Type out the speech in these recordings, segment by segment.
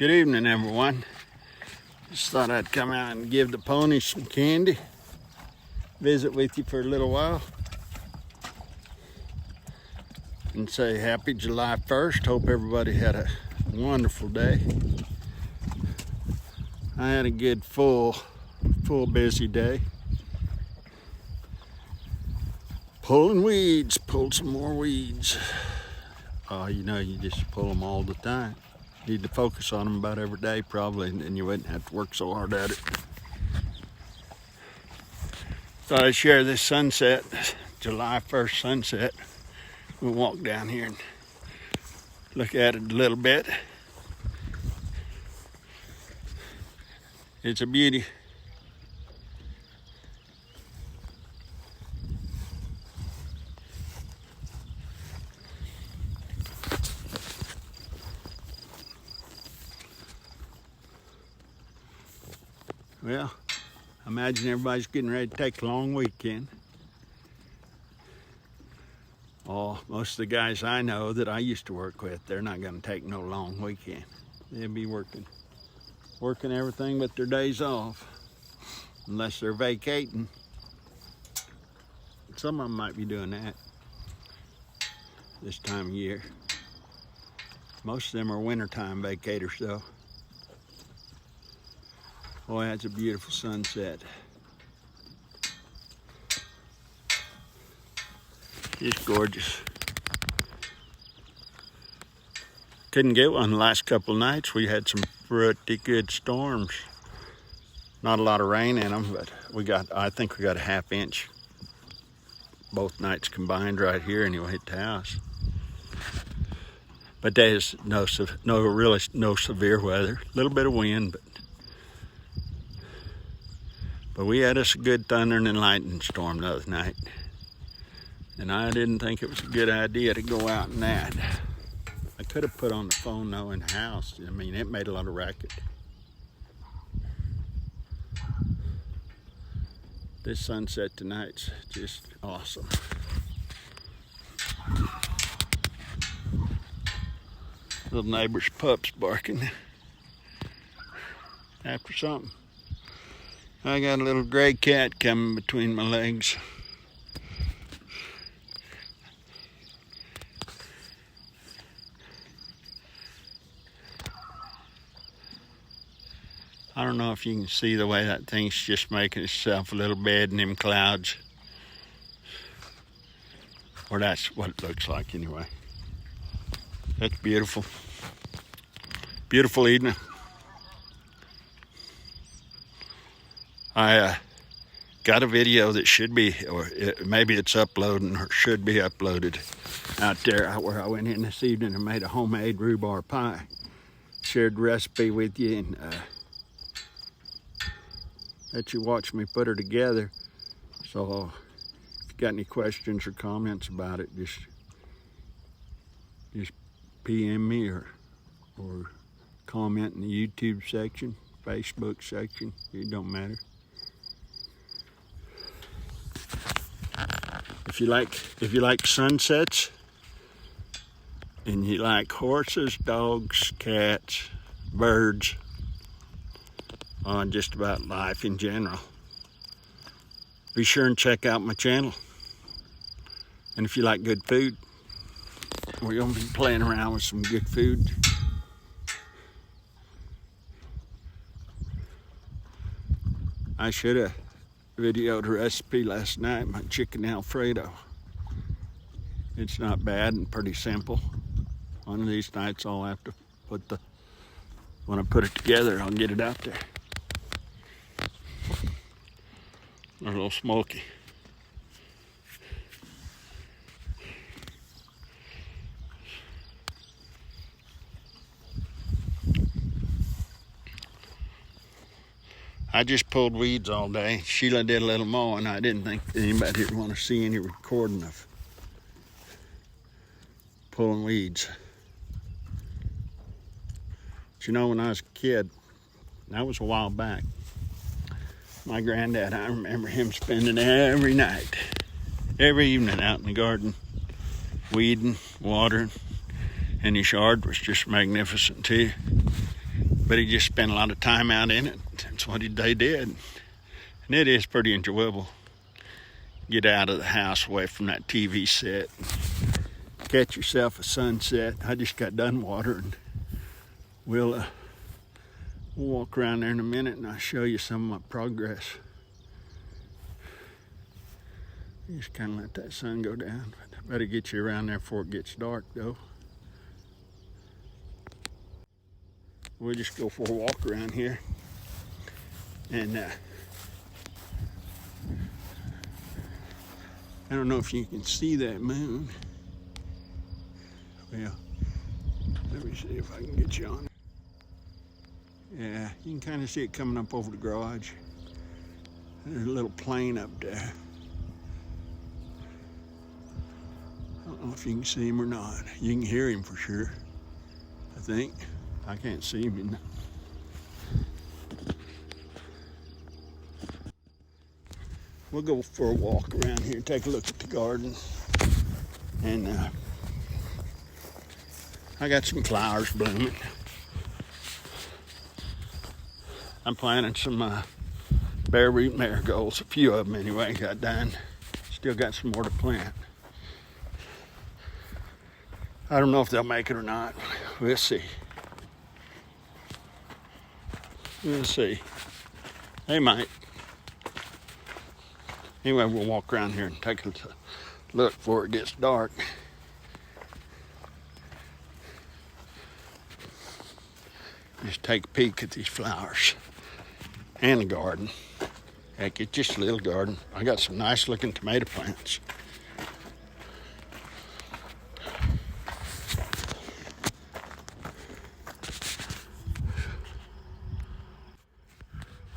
Good evening, everyone. Just thought I'd come out and give the ponies some candy, visit with you for a little while, and say happy July 1st. Hope everybody had a wonderful day. I had a good full busy day. Pulling weeds, pulled some more weeds. Oh, you know, you just pull them all the time. Need to focus on them about every day probably, and then you wouldn't have to work so hard at it. Thought I'd share this sunset, July 1st sunset. We'll walk down here and look at it a little bit. It's a beauty. Well, I imagine everybody's getting ready to take a long weekend. Oh, most of the guys I know that I used to work with, they're not going to take no long weekend. They'll be working everything but their days off, unless they're vacating. Some of them might be doing that this time of year. Most of them are wintertime vacators though. Boy, that's a beautiful sunset. Just gorgeous. Couldn't get one the last couple of nights. We had some pretty good storms. Not a lot of rain in them, but I think we got a half inch both nights combined right here anyway at the house. But there's no severe weather. A little bit of wind, but we had us a good thunder and lightning storm the other night. And I didn't think it was a good idea to go out in that. I could have put on the phone though in the house. I mean, it made a lot of racket. This sunset tonight's just awesome. Little neighbor's pups barking after something. I got a little gray cat coming between my legs. I don't know if you can see the way that thing's just making itself a little bed in them clouds. Or that's what it looks like anyway. That's beautiful. Beautiful evening. I got a video that should be, maybe it's uploading or should be uploaded out there where I went in this evening and made a homemade rhubarb pie. Shared the recipe with you and let you watch me put her together. So if you got any questions or comments about it, just PM me or comment in the YouTube section, Facebook section. It don't matter. If you like sunsets and you like horses, dogs, cats, birds, on just about life in general, be sure and check out my channel. And if you like good food, we're gonna be playing around with some good food. I should have videoed a recipe last night, my chicken Alfredo. It's not bad and pretty simple. One of these nights I'll have to when I put it together, I'll get it out there. They're a little smoky. I just pulled weeds all day. Sheila did a little mowing. I didn't think anybody would want to see any recording of pulling weeds. But you know, when I was a kid, that was a while back, my granddad, I remember him spending every night, every evening out in the garden, weeding, watering, and his yard was just magnificent too. but he just spent a lot of time out in it. That's what they did. And it is pretty enjoyable. Get out of the house, away from that TV set. Catch yourself a sunset. I just got done watering. We'll walk around there in a minute and I'll show you some of my progress. You just kind of let that sun go down. Better get you around there before it gets dark though. We'll just go for a walk around here. And I don't know if you can see that moon. Well, let me see if I can get you on. Yeah, you can kind of see it coming up over the garage. There's a little plane up there. I don't know if you can see him or not. You can hear him for sure, I think. I can't see him. We'll go for a walk around here, take a look at the garden. And I got some flowers blooming. I'm planting some bare root marigolds, a few of them anyway, got done. Still got some more to plant. I don't know if they'll make it or not. We'll see. We'll see. They might. Anyway, we'll walk around here and take a look before it gets dark. Just take a peek at these flowers and the garden. Heck, it's just a little garden. I got some nice looking tomato plants.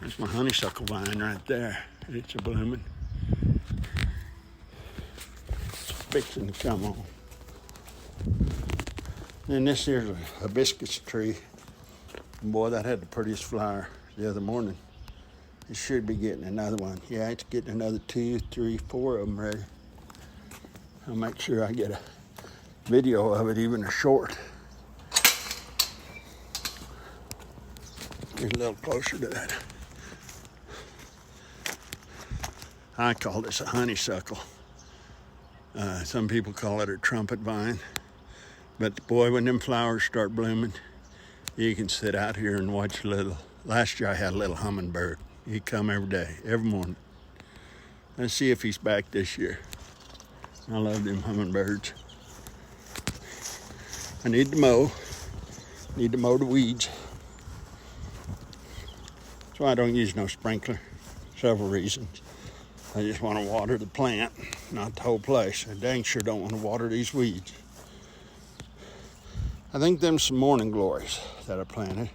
There's my honeysuckle vine right there. It's a blooming. It's fixing to come on. And this here's a hibiscus tree. And boy, that had the prettiest flower the other morning. It should be getting another one. Yeah, it's getting another 2, 3, 4 of them ready. I'll make sure I get a video of it, even a short. Get a little closer to that. I call this a honeysuckle. Some people call it a trumpet vine. But boy, when them flowers start blooming, you can sit out here and watch a little. Last year I had a little hummingbird. He'd come every day, every morning. Let's see if he's back this year. I love them hummingbirds. I need to mow. Need to mow the weeds. That's why I don't use no sprinkler. Several reasons. I just want to water the plant, not the whole place. I dang sure don't want to water these weeds. I think them some morning glories that I planted.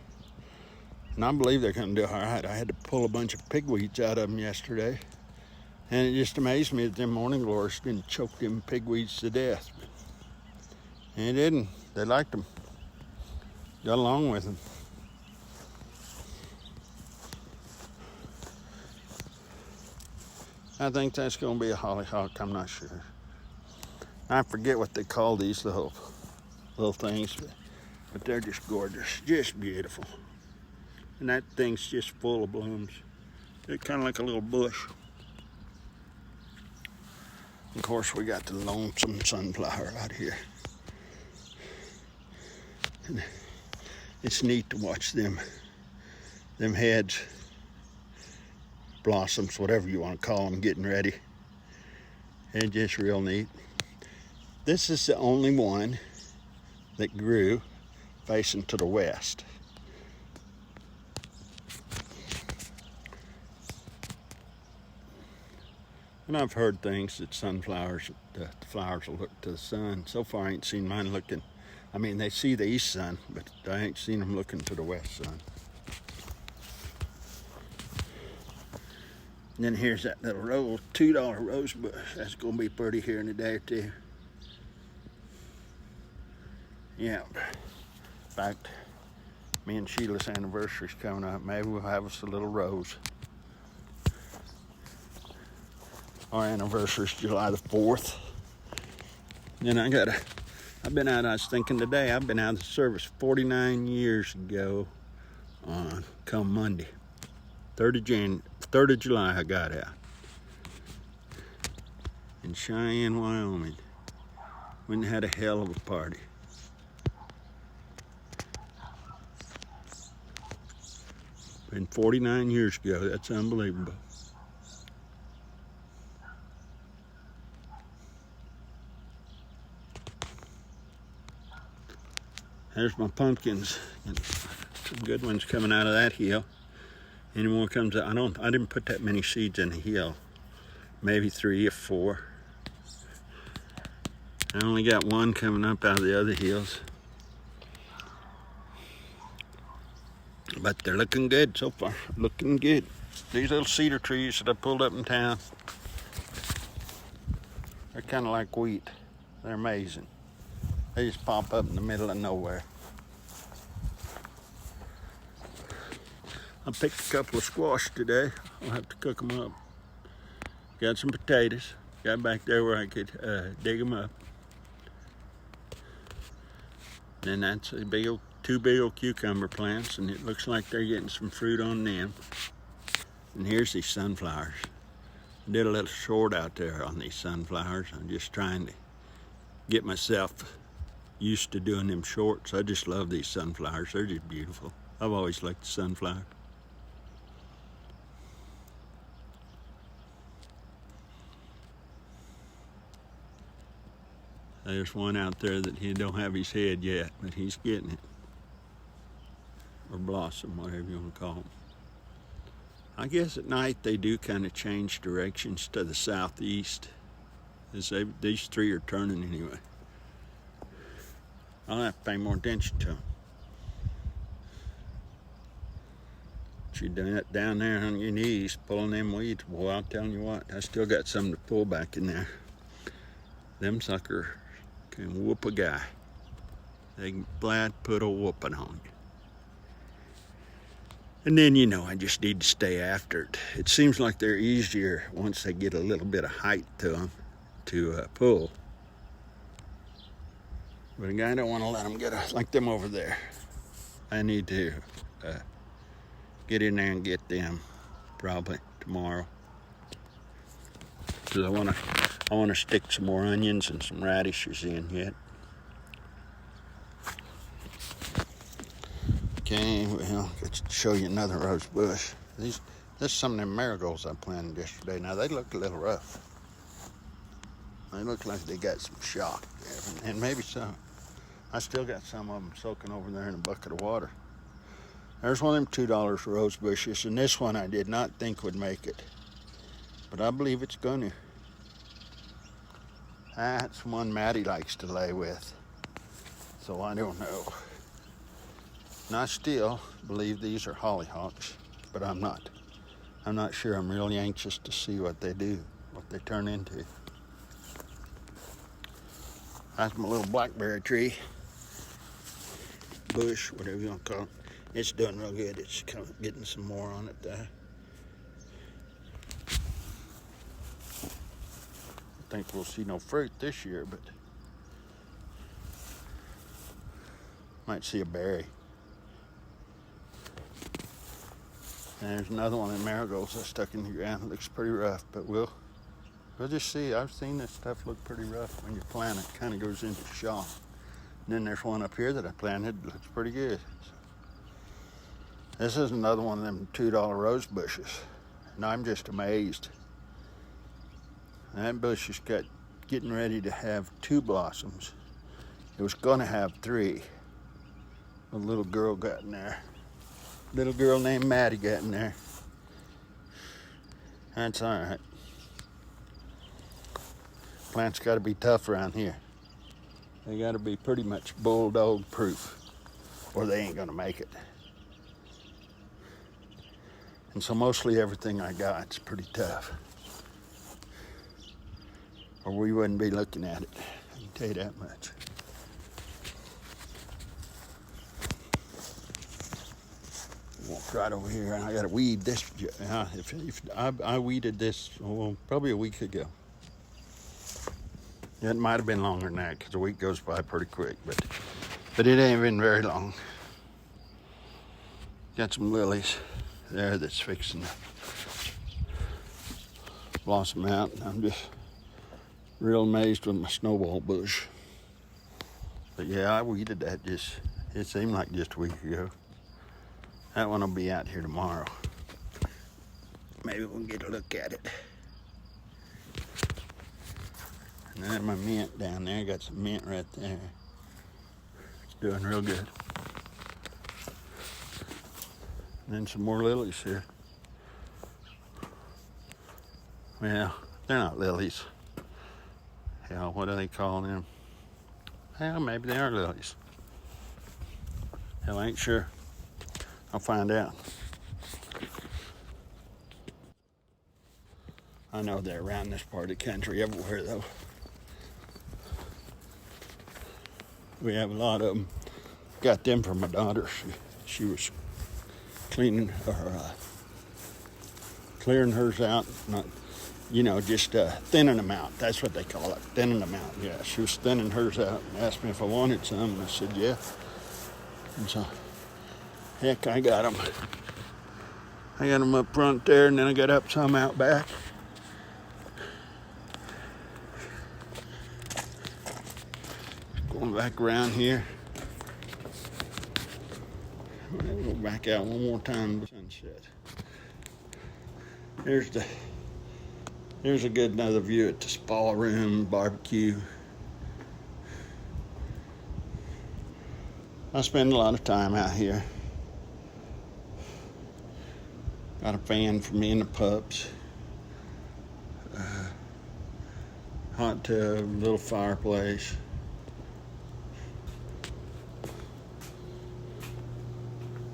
And I believe they're going to do all right. I had to pull a bunch of pigweeds out of them yesterday. And it just amazed me that them morning glories didn't choke them pigweeds to death. And it didn't. They liked them. Got along with them. I think that's going to be a hollyhock. I'm not sure. I forget what they call these little things, but they're just gorgeous, just beautiful. And that thing's just full of blooms. It's kind of like a little bush. Of course, we got the lonesome sunflower out here. And it's neat to watch them heads, blossoms, whatever you want to call them, getting ready. It's just real neat. This is the only one that grew facing to the west. And I've heard things that sunflowers, the flowers will look to the sun. So far I ain't seen mine looking, I mean they see the east sun, but I ain't seen them looking to the west sun. And then here's that little $2 rose bush. That's gonna be pretty here in a day or two. Yeah, in fact, me and Sheila's anniversary's coming up. Maybe we'll have us a little rose. Our anniversary's July the 4th. And I've been out, I was thinking today, I've been out of the service 49 years ago on come Monday. 3rd of July I got out. In Cheyenne, Wyoming. Went and had a hell of a party. Been 49 years ago. That's unbelievable. There's my pumpkins. Some good ones coming out of that hill. Any more comes out. I didn't put that many seeds in the hill. Maybe 3 or 4. I only got one coming up out of the other hills. But they're looking good so far. Looking good. These little cedar trees that I pulled up in town, they're kind of like wheat. They're amazing. They just pop up in the middle of nowhere. I picked a couple of squash today. I'll have to cook them up. Got some potatoes. Got back there where I could dig them up. And that's a two big old cucumber plants, and it looks like they're getting some fruit on them. And here's these sunflowers. I did a little short out there on these sunflowers. I'm just trying to get myself used to doing them shorts. I just love these sunflowers. They're just beautiful. I've always liked the sunflower. There's one out there that he don't have his head yet, but he's getting it. Or blossom, whatever you want to call them. I guess at night they do kind of change directions to the southeast. These 3 are turning anyway. I'll have to pay more attention to them. You're down there on your knees pulling them weeds. Boy, I'm telling you what, I still got something to pull back in there. Them suckers can whoop a guy. They can flat put a whooping on you. And then, I just need to stay after it. It seems like they're easier once they get a little bit of height to them to pull. But I don't want to let them get like them over there. I need to get in there and get them probably tomorrow. Because I want to stick some more onions and some radishes in yet. Okay, well, let's show you another rose bush. This is some of them marigolds I planted yesterday. Now, they look a little rough. They look like they got some shock there, and maybe so. I still got some of them soaking over there in a bucket of water. There's one of them $2 rose bushes, and this one I did not think would make it. But I believe it's going to. That's one Maddie likes to lay with. So I don't know. And I still believe these are hollyhocks, but I'm not. I'm not sure. I'm really anxious to see what they do, what they turn into. That's my little blackberry tree. Bush, whatever you want to call it. It's doing real good. It's getting some more on it there. I think we'll see no fruit this year, but might see a berry. And there's another one of the marigolds I stuck in the ground. It looks pretty rough, but we'll just see. I've seen this stuff look pretty rough when you plant it. It kind of goes into shock. And then there's one up here that I planted. It looks pretty good. This is another one of them $2 rose bushes. And I'm just amazed. That bush is getting ready to have 2 blossoms. It was going to have 3. A little girl got in there. Little girl named Maddie got in there. That's all right. Plants got to be tough around here. They got to be pretty much bulldog proof, or they ain't gonna make it. And so mostly everything I got's pretty tough, or we wouldn't be looking at it. I can tell you that much. Walk right over here, and I got to weed this. If I weeded this probably a week ago. It might have been longer than that because a week goes by pretty quick, but it ain't been very long. Got some lilies there that's fixing to blossom out. I'm just real amazed with my snowball bush. But yeah, I weeded that it seemed like just a week ago. That one will be out here tomorrow. Maybe we'll get a look at it. And then my mint down there, got some mint right there. It's doing real good. And then some more lilies here. Well, they're not lilies. Hell, what do they call them? Hell, maybe they are lilies. Hell, I ain't sure. I'll find out. I know they're around this part of the country everywhere, though. We have a lot of them. Got them for my daughter. She was cleaning or clearing hers out. Not, just thinning them out. That's what they call it, thinning them out. Yeah, she was thinning hers out and asked me if I wanted some, and I said yeah. And so, heck, I got them. I got them up front there, and then I got up some out back. Going back around here. We'll go back out one more time to sunset. Here's a good another view at the spa room, barbecue. I spend a lot of time out here. Got a fan for me and the pups. Hot tub, little fireplace.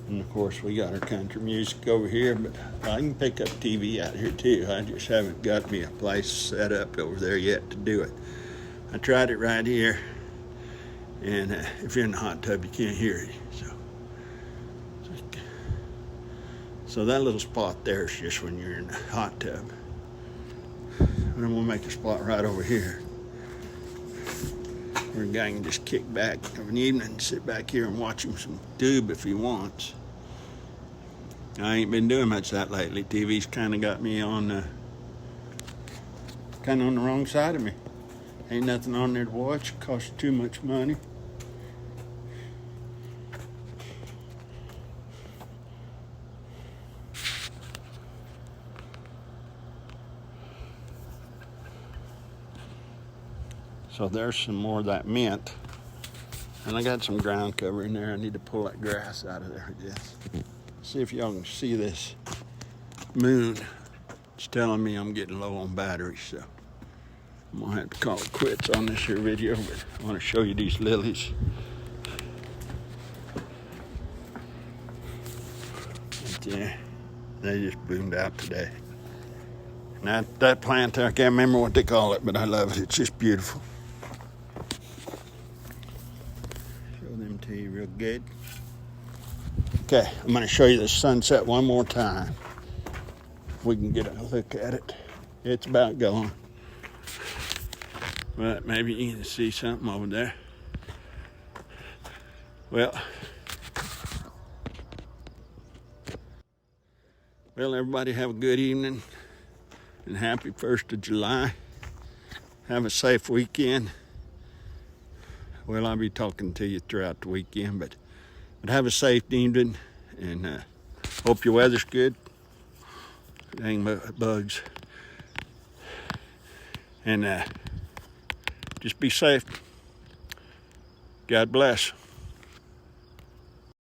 And of course we got our country music over here, but I can pick up TV out here too. I just haven't got me a place set up over there yet to do it. I tried it right here, and if you're in the hot tub you can't hear it. So that little spot there is just when you're in the hot tub. And then we'll make a spot right over here where a guy can just kick back of an evening and sit back here and watch him some tube if he wants. I ain't been doing much of that lately. TV's kind of got me on the wrong side of me. Ain't nothing on there to watch. It costs too much money. So there's some more of that mint. And I got some ground cover in there. I need to pull that grass out of there, I guess. See if y'all can see this moon. It's telling me I'm getting low on batteries, so I'm gonna have to call it quits on this here video, but I want to show you these lilies. Right there. They just bloomed out today. And that plant there, I can't remember what they call it, but I love it. It's just beautiful. To you real good. Okay, I'm going to show you the sunset one more time. If we can get a look at it. It's about gone. But maybe you can see something over there. Well, everybody have a good evening and happy 1st of July. Have a safe weekend. Well, I'll be talking to you throughout the weekend, but have a safe evening, and hope your weather's good. Dang bugs. And just be safe. God bless.